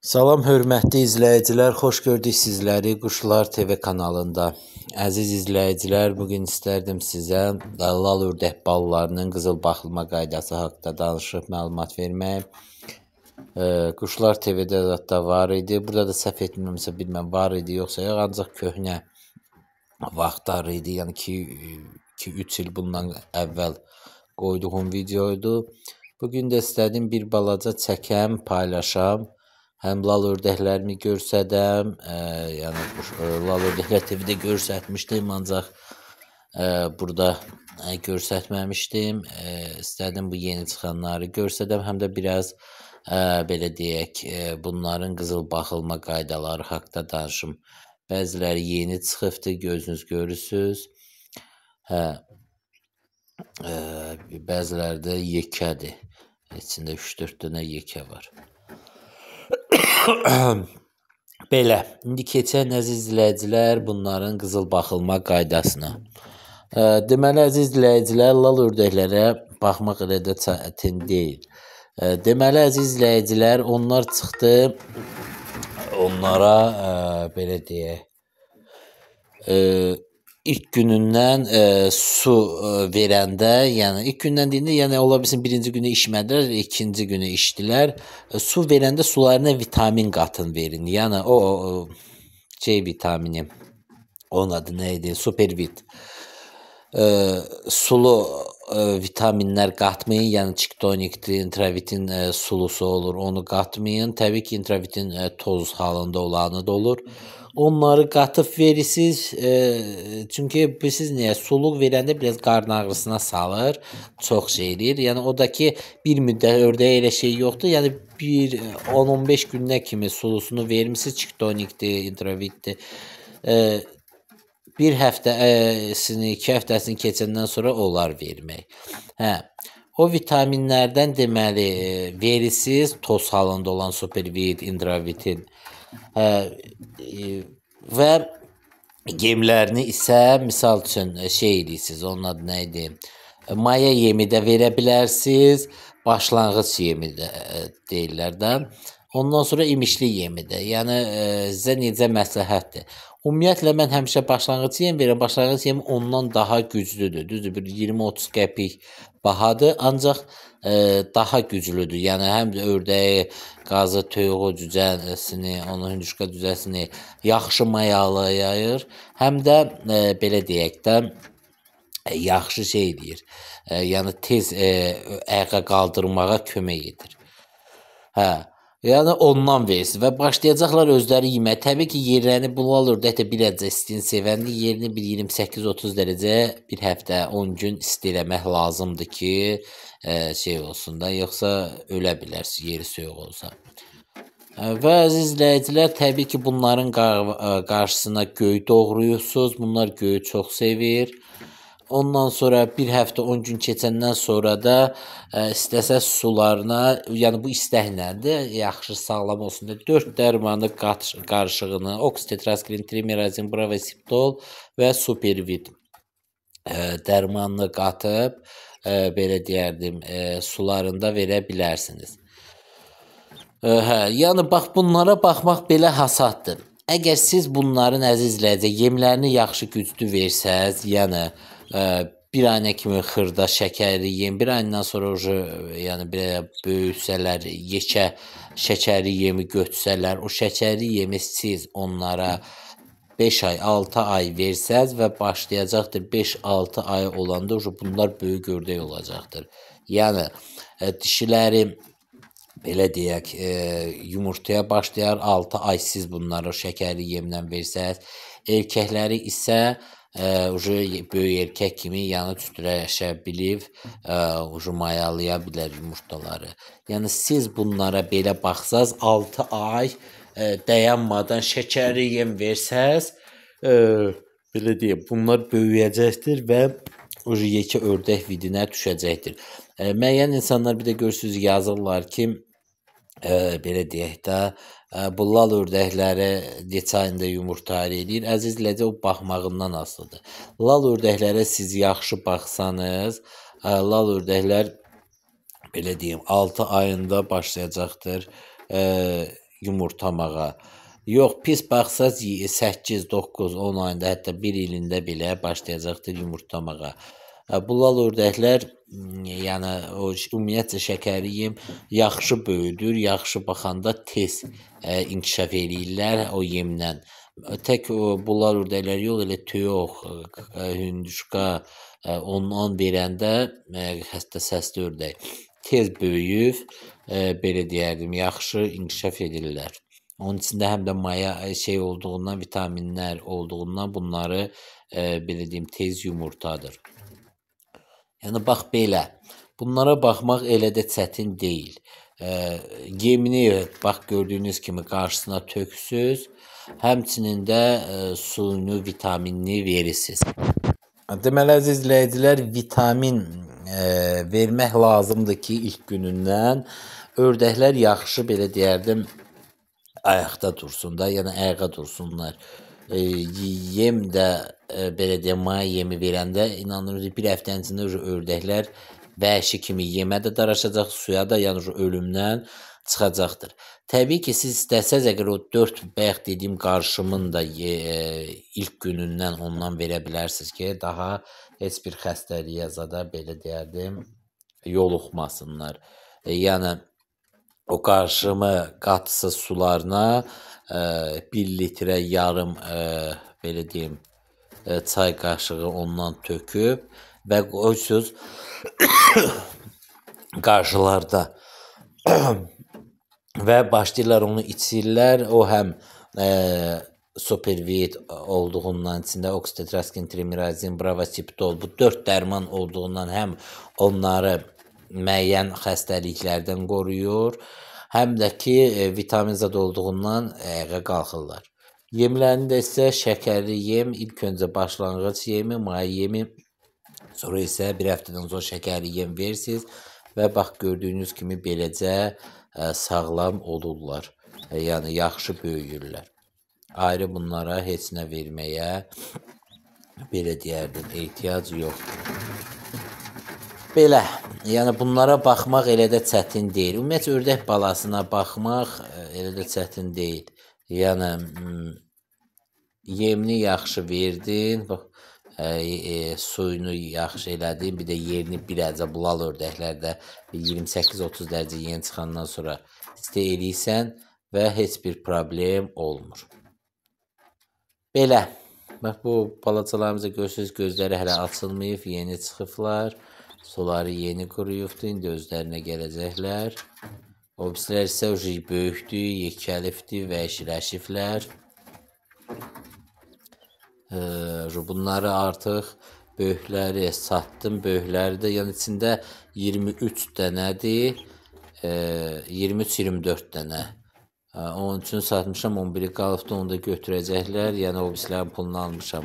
Salam hörmətli izləyicilər, xoş gördük sizləri Quşlar TV kanalında. Əziz izləyicilər, bugün istərdim sizə lal ördək balalarının qızıl baxılma qaydası haqqında danışıb məlumat vermək. Quşlar TV-də zətdə var idi. Burada da səhv etmirəmsə bilməm var idi yoxsa yox, ancaq köhnə vaxtlar idi. Yəni 2-3 il bundan əvvəl qoyduğum videoydu. Bugün də istədim bir balaca çəkəm, paylaşam. Həm lal ördəklərimi görsədəm, yəni lal ördəklər TV-də görsətmişdim, ancaq burada görsətməmişdim. İstədim bu yeni çıxanları görsədəm, həm də biraz belə deyək, bunların qızıl baxılma qaydaları haqqında danışım. Bəziləri yeni çıxıbdır, gözünüz görürsünüz. Bəziləri də yekədir. İçində 3-4 dənə yekə var. Belə, indi keçək əziz izləyicilər bunların qızıl baxılma qaydasına. Deməli, əziz izləyicilər, lal ördəklərə baxmaq elə də çətin deyil. Deməli, əziz izləyicilər, onlar çıxdı, onlara belə deyək, ilk günündən su verəndə, yəni ilk gündən deyəndə, yəni ola bilsin birinci günü içmədilər, ikinci günü içdilər. Su verəndə sularına vitamin qatın verin. Yəni o C vitamini, onun adı nə idi? Supervit. Sulu vitaminlər qatmayın, yəni çiktonikdir, intravitin sulusu olur, onu qatmayın. Təbii ki, intravitin toz halında olanı da olur. Onları qatıb verirsiniz, çünki bilirsiniz niyə? Suluq verəndə biraz qarın ağrısına salır, çox şey eləyir. Yəni o da ki, bir müddət ördəyə elə şey yoxdur. Yəni bir 10-15 günə kimi sulusunu vermisiniz, çiktonikdir, intravitdir. Bir həftəsini, 2 həftəsini keçəndən sonra olar vermək. O vitaminlərdən deməli verirsiniz, toz halında olan supervit, intravitin və yemlərini isə misal üçün şey edirsiniz, onun adı nə idi? Maya yemi də verə bilərsiniz, başlanğıc yemi də deyirlər də. Ondan sonra imişli yemi də. Yəni sizə necə məsləhətdir? Ümumiyyətlə mən həmişə başlanğıc yem verirəm. Başlanğıc yemi ondan daha güclüdür. Düzdür, bir 20-30 qəpik bahadır, ancaq daha güclüdür. Yəni həm də ördəyi, qazı, toyuğu cücəsini, onun hündüşka cücəsini yaxşı mayalayır. Həm də belə deyək də yaxşı şey edir. Yəni tez ayağa qaldırmağa kömək edir. Yəni ondan versin və başlayacaqlar özləri yeməyə. Təbii ki, yerlərini lal ördək də biləcək istəyini sevəndə yerini bir 28-30 dərəcə bir həftə 10 gün isti eləmək lazımdır ki, şey olsun da, yoxsa ölə bilərsiniz yeri soyuq olsa. Və əziz izləyicilər, təbii ki, bunların qarşısına göy doğrayırsınız. Bunlar göyü çox sevir. Ondan sonra bir həftə 10 gün keçəndən sonra da istəsəz sularına, yəni bu istəklədir, yaxşı sağlam olsun da 4 dərmanı qarışığını, oksitetraskilin, trimerazin, bravasiptol və supervit dərmanını qatıb, belə deyərdim, sularında verə bilərsiniz. Yəni bax, bunlara baxmaq belə hasaddır. Əgər siz bunların əziz izləyicə yemlərini yaxşı güclü versəz, yəni bir ayına kimi xırda şəkərli yem, bir ayından sonra yəni belə böyüsələr, yekə şəkərli yemi götürsələr, o şəkərli yemi siz onlara 5 ay, 6 ay versəz və başlayacaqdır 5-6 ay olanda bunlar böyük ördək olacaqdır. Yəni dişiləri belə deyək, yumurtaya başlayar, 6 ay siz bunları şəkərli yemlə versəz, erkəkləri isə böyük erkək kimi yanı tütürəşə bilib, mayalaya bilər yumurtaları. Yəni siz bunlara belə baxsaz, 6 ay dayanmadan şəkərli yem versəz, belə deyək, bunlar böyüyəcəkdir və yekə ördək vidinə düşəcəkdir. Müəyyən insanlar bir də görürsünüz yazırlar ki, belə deyək də, bu lal ördəkləri neçə ayında yumurta eləyir. Əziz izləyicilər, o baxmağından asılıdır. Lal ördəklərə siz yaxşı baxsanız, lal ördəklər belə deyim 6 ayında başlayacaqdır yumurtlamağa. Yox, pis baxsaz 8, 9, 10 ayında, hətta 1 ilində belə başlayacaqdır yumurtlamağa. Bulal ördəklər, yəni o ümumiyyətcə şəkərli yem yaxşı böyüdür, yaxşı baxanda tez inkişaf eləyirlər o yemlə. Tək o bulal ördəkləri yox, elə toyuq, hündüşka, ondan verəndə hətta səsli ördək tez böyüyüb, belə deyərdim, yaxşı inkişaf edirlər. Onun içində həm də maya şey olduğundan, vitaminlər olduğundan bunları belə deyim tez yumurtadır. Yəni bax belə. Bunlara baxmaq elə də çətin deyil. Yemini bax gördüyünüz kimi qarşısına töksüz. Həmçinin də suyunu, vitaminini verirsiniz. Deməli əziz izləyicilər, vitamin vermək lazımdır ki, ilk günündən ördəklər yaxşı belə deyərdim ayaqda dursun da, yəni ayağa dursunlar. Yem də belə deyək, maya yemi verəndə inanırım bir həftənin içində ördəklər vəhşi kimi yemə də daraşacaq, suya da yəni ölümdən çıxacaqdır. Təbii ki, siz istəsəz əgər o 4 bayaq dediyim qarışımın da ilk günündən ondan verə bilərsiniz ki, daha heç bir xəstəliyə zada belə deyərdim yoluxmasınlar. Yəni o qarışımı qatısız sularına 1 litrə yarım belə deyim çay qaşığı ondan töküb və qoyursuz qarşılarda və başlayırlar onu içirlər. O həm supervit olduğundan, içində oksitetraskin, trimirazin, bravasiptol, bu 4 dərman olduğundan həm onları müəyyən xəstəliklərdən qoruyur, həm də ki, vitamin zad olduğundan ayağa qalxırlar. Yemlərində isə şəkərli yem, ilk öncə başlanğıc yemi, maya yemi, sonra isə bir həftədən sonra şəkərli yem versiniz və bax gördüyünüz kimi beləcə sağlam olurlar, yəni yaxşı böyüyürlər. Ayrı bunlara heç nə verməyə belə deyərdim, ehtiyac yoxdur. Belə, yəni bunlara baxmaq elə də çətin deyil. Ümumiyyətlə, ördək balasına baxmaq elə də çətin deyil. Yəni, yemini yaxşı verdin, suyunu yaxşı elədin, bir də yerini bir əcə bulal ördəklərdə 28-30 dərəcə yeni çıxandan sonra istə eləyirsən və heç bir problem olmur. Belə, bax bu balacalarımıza görürsünüz, gözləri hələ açılmayıb, yeni çıxıblar. Suları yeni quruyubdur, indi özlərinə gələcəklər. O birisilər isə böyükdür, yekəlifdir və şirəşiflər. Bunları artıq böyükləri satdım, böyükləri də, yəni içində 23 dənədir, 23-24 dənə. Onun üçün satmışam, 11-i qalıbdır, onu da götürəcəklər, yəni o birislərin pulunu almışam.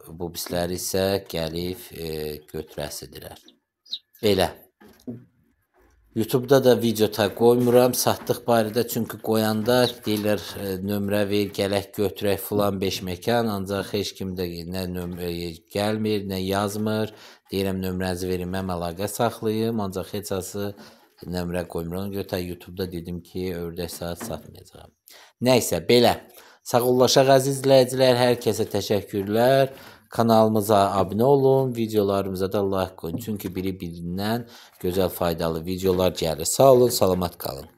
Bu bisləri isə gəlib götürəsidirlər. Belə. YouTube-da da video qoymuram satdıq barədə, çünki qoyanda deyirlər nömrə ver, gələk götürək filan 5 məkan, ancaq heç kim də nə nömrə gəlmir, nə yazmır. Deyirəm nömrənizi verin, mən əlaqə saxlayım, ancaq heç hansı nömrə qoymuram. Götür YouTube-da dedim ki, ördək saat satmayacağam. Nəysə, belə. Sağollaşaq əziz izləyicilər, hər kəsə təşəkkürlər. Kanalımıza abunə olun, videolarımıza da like qoyun. Çünki biri-birindən gözəl faydalı videolar gəlir. Sağ olun, salamat qalın.